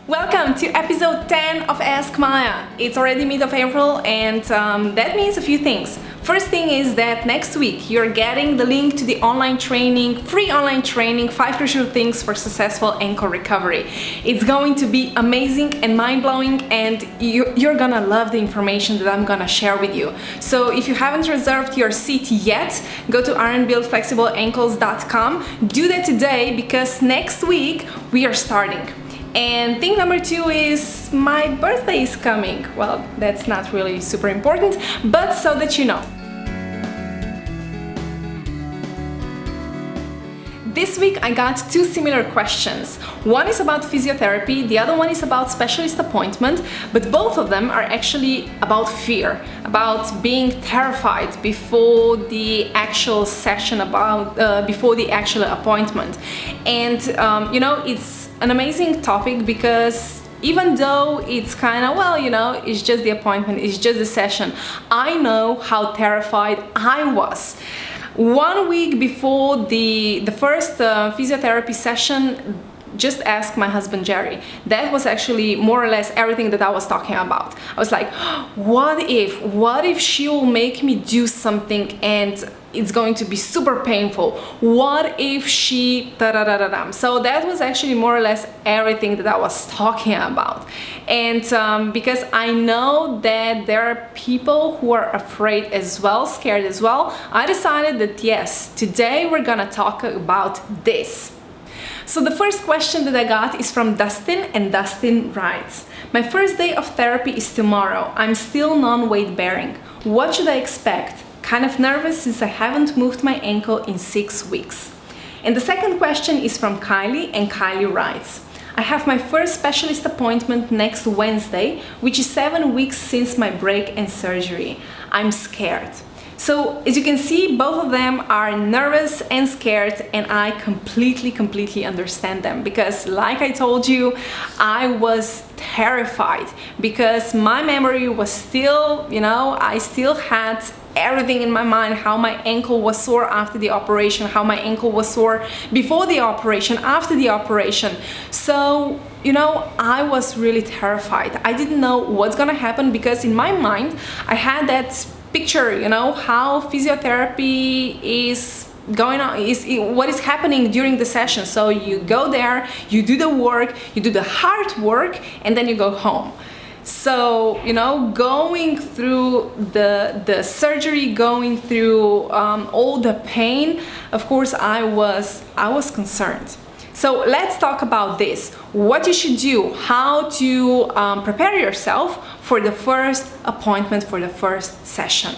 Welcome to episode 10 of Ask Maya. It's already mid of April and that means a few things. First thing is that next week you're getting the link to the online training, free online training, 5 crucial things for successful ankle recovery. It's going to be amazing and mind-blowing, and you're gonna love the information that I'm gonna share with you. So if you haven't reserved your seat yet, go to ironbuildflexibleankles.com. Do that today because next week we are starting. And thing number 2 is my birthday is coming. Well, that's not really super important, but so that you know. This week I got 2 similar questions. One is about physiotherapy, the other one is about specialist appointment, but both of them are actually about fear, about being terrified before the actual session, before the actual appointment. And it's an amazing topic because even though it's kind of, it's just the appointment, it's just the session, I know how terrified I was. 1 week before the first physiotherapy session, just ask my husband Jerry. That was actually more or less everything that I was talking about. I was like, what if she will make me do something and it's going to be super painful? What if she da-da-da-da-da? So that was actually more or less everything that I was talking about. And because I know that there are people who are afraid as well, scared as well, I decided that yes, today we're gonna talk about this. So the first question that I got is from Dustin, and Dustin writes, my first day of therapy is tomorrow. I'm still non-weight bearing. What should I expect? Kind of nervous since I haven't moved my ankle in 6 weeks. And the second question is from Kylie, and Kylie writes, I have my first specialist appointment next Wednesday, which is 7 weeks since my break and surgery. I'm scared. So as you can see, both of them are nervous and scared, and I completely understand them because like I told you, I was terrified because my memory was still, I still had everything in my mind, how my ankle was sore after the operation, how my ankle was sore before the operation, after the operation. So, I was really terrified. I didn't know what's gonna happen because in my mind, I had that picture, how physiotherapy is going on, is what is happening during the session. So you go there, you do the work, you do the hard work, and then you go home. So, going through the surgery, going through all the pain, of course, I was concerned. So let's talk about this. What you should do, how to prepare yourself for the first appointment, for the first session.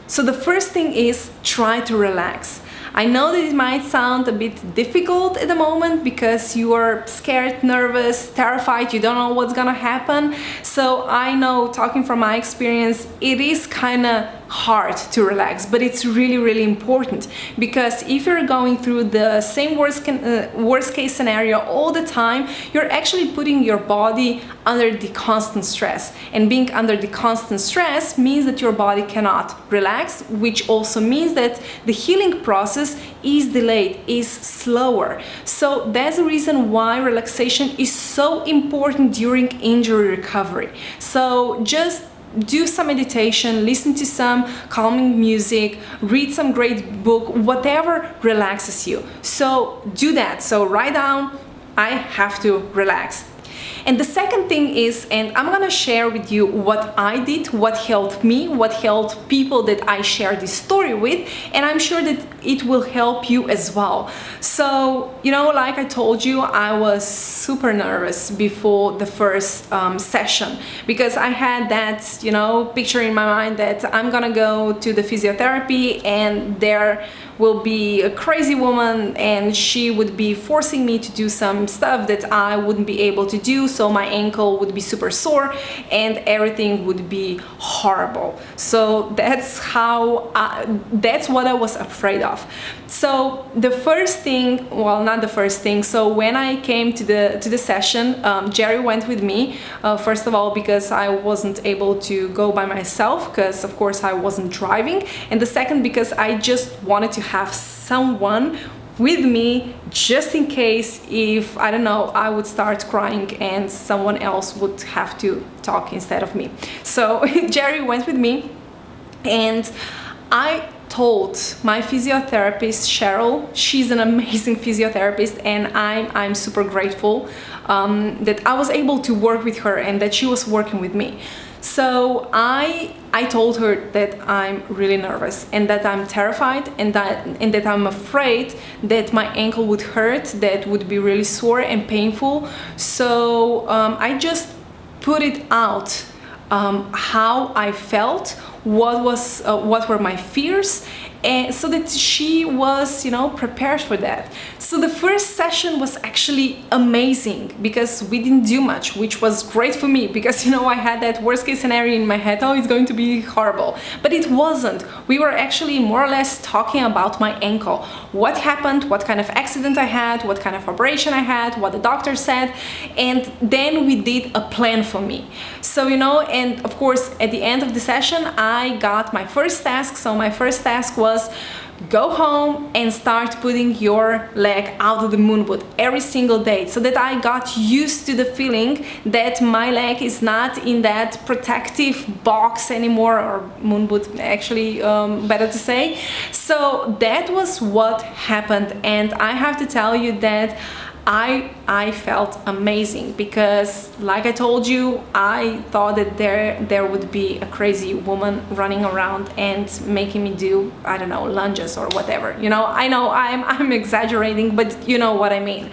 So the first thing is try to relax. I know that it might sound a bit difficult at the moment because you are scared, nervous, terrified, you don't know what's gonna happen. So I know, talking from my experience, it is kind of hard to relax, but it's really important because if you're going through the same worst case scenario all the time, you're actually putting your body under the constant stress, and being under the constant stress means that your body cannot relax, which also means that the healing process is delayed, is slower. So that's the reason why relaxation is so important during injury recovery. So just do some meditation, listen to some calming music, read some great book, whatever relaxes you. So do that. So write down, I have to relax. And the second thing is, and I'm gonna share with you what I did, what helped me, what helped people that I share this story with, and I'm sure that it will help you as well. So, like I told you, I was super nervous before the first session because I had that, picture in my mind that I'm gonna go to the physiotherapy and there will be a crazy woman and she would be forcing me to do some stuff that I wouldn't be able to do, so my ankle would be super sore and everything would be horrible. So that's what I was afraid of. So the first thing, well, not the first thing, so when I came to the session, Jerry went with me, first of all because I wasn't able to go by myself because of course I wasn't driving, and the second because I just wanted to have someone with me just in case if, I don't know, I would start crying and someone else would have to talk instead of me. So Jerry went with me, and I told my physiotherapist Cheryl, she's an amazing physiotherapist, and I'm super grateful that I was able to work with her and that she was working with me. So I told her that I'm really nervous and that I'm terrified and that I'm afraid that my ankle would hurt, that would be really sore and painful. So I just put it out, how I felt, what were my fears, and so that she was, you know, prepared for that. So the first session was actually amazing because we didn't do much, which was great for me because, you know, I had that worst case scenario in my head, oh, it's going to be horrible. But it wasn't. We were actually more or less talking about my ankle, what happened, what kind of accident I had, what kind of operation I had, what the doctor said, and then we did a plan for me. So, you know, and of course at the end of the session I got my first task. So my first task was go home and start putting your leg out of the moon boot every single day, so that I got used to the feeling that my leg is not in that protective box anymore, or moon boot actually, better to say. So that was what happened, and I have to tell you that I felt amazing because, like I told you, I thought that there would be a crazy woman running around and making me do, I don't know, lunges or whatever. You know I'm exaggerating, but you know what I mean.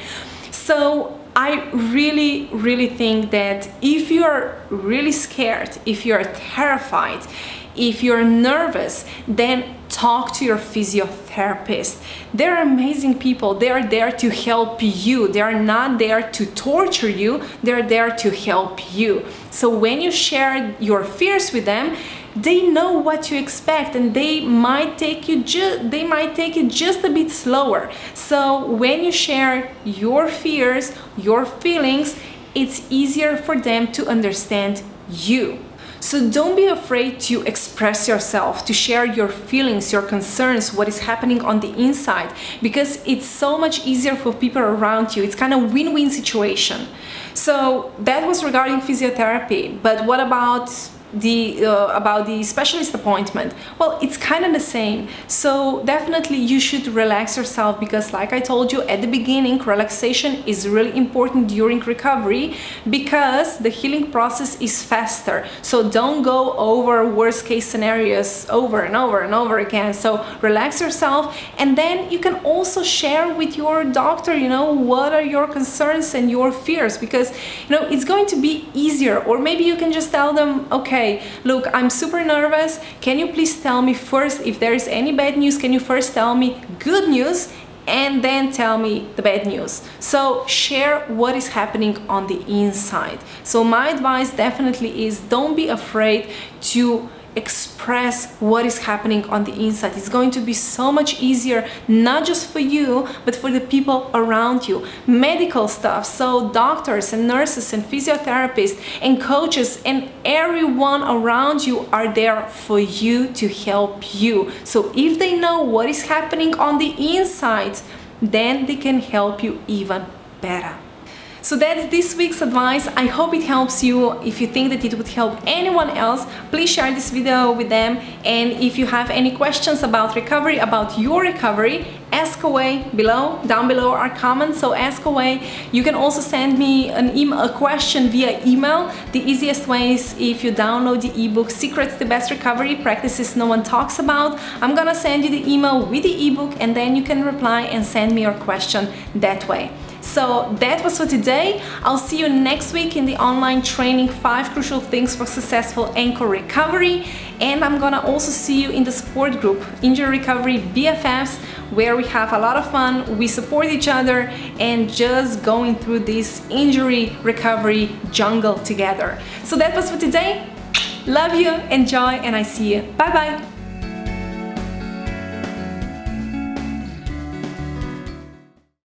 So I really think that if you're really scared, if you're terrified, if you're nervous, then talk to your physiotherapist. They're amazing people. They are there to help you. They are not there to torture you. They're there to help you. So when you share your fears with them, they know what to expect, and they might take it just a bit slower. So when you share your fears, your feelings, it's easier for them to understand you. So don't be afraid to express yourself, to share your feelings, your concerns, what is happening on the inside, because it's so much easier for people around you. It's kind of win-win situation. So that was regarding physiotherapy. But what about the specialist appointment? Well, it's kind of the same. So definitely you should relax yourself, because like I told you at the beginning, relaxation is really important during recovery because the healing process is faster. So don't go over worst case scenarios over and over and over again. So relax yourself, and then you can also share with your doctor, you know, what are your concerns and your fears, because, you know, it's going to be easier. Or maybe you can just tell them, okay, look, I'm super nervous. Can you please tell me first if there is any bad news? Can you first tell me good news and then tell me the bad news? So share what is happening on the inside. So my advice definitely is don't be afraid to express what is happening on the inside. It's going to be so much easier, not just for you, but for the people around you. Medical stuff, so doctors and nurses and physiotherapists and coaches and everyone around you are there for you, to help you. So if they know what is happening on the inside, then they can help you even better. So that's this week's advice. I hope it helps you. If you think that it would help anyone else, please share this video with them. And if you have any questions about recovery, about your recovery, ask away down below our comments. So ask away. You can also send me a question via email. The easiest way is if you download the ebook Secrets to Best Recovery, Practices No One Talks About. I'm gonna send you the email with the ebook, and then you can reply and send me your question that way. So that was for today. I'll see you next week in the online training 5 Crucial Things for Successful Ankle Recovery. And I'm gonna also see you in the support group, Injury Recovery BFFs, where we have a lot of fun. We support each other and just going through this injury recovery jungle together. So that was for today. Love you, enjoy, and I see you. Bye bye.